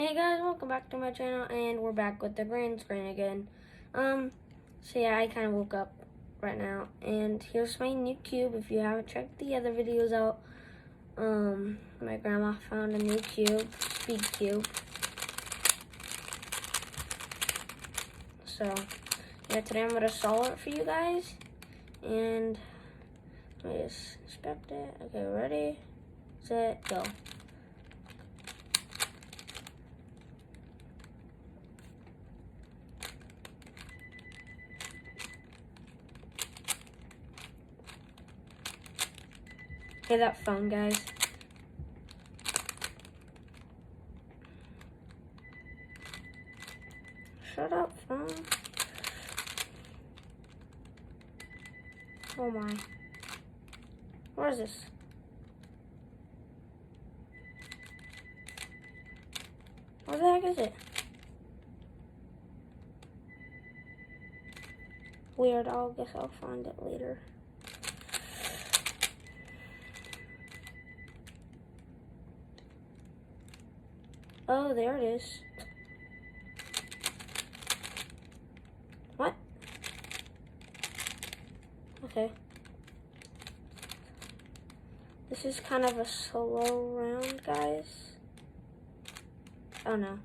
Hey guys, welcome back to my channel, and we're back with the green screen again. So yeah, I kind of woke up right now, and here's my new cube. If you haven't checked the other videos out, my grandma found a new cube, speed cube. So yeah, today I'm gonna solve it for you guys, and let me just inspect it. Okay, ready, set, go. Hear that phone, guys? Shut up, phone. Oh my. Where is this? Where the heck is it? Weird, I guess I'll find it later. Oh, there it is. What? Okay. This is kind of a slow round, guys. Oh no.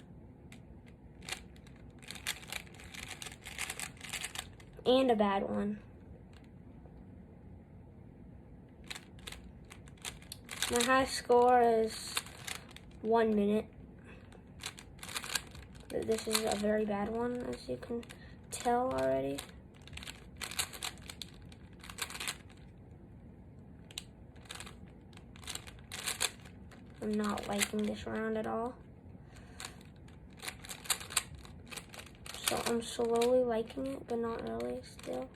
And a bad one. My high score is 1 minute. This is a very bad one, as you can tell already. I'm not liking this round at all. So I'm slowly liking it, but not really still.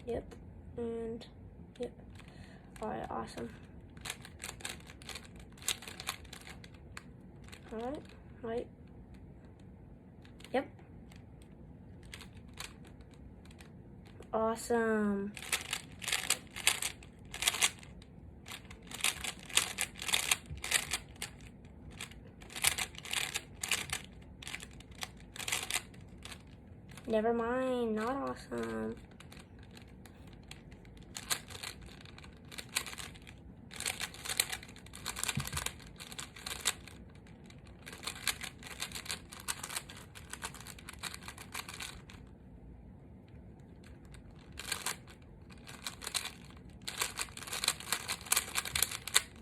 Yep, and yep. Alright, awesome. Alright, right. Yep. Awesome. Never mind, not awesome.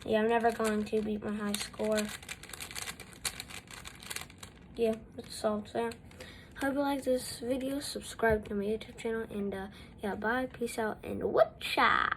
Yeah, I'm never going to beat my high score. Yeah, it's solved there. Hope you like this video. Subscribe to my YouTube channel. And yeah, bye. Peace out. And whoop-cha!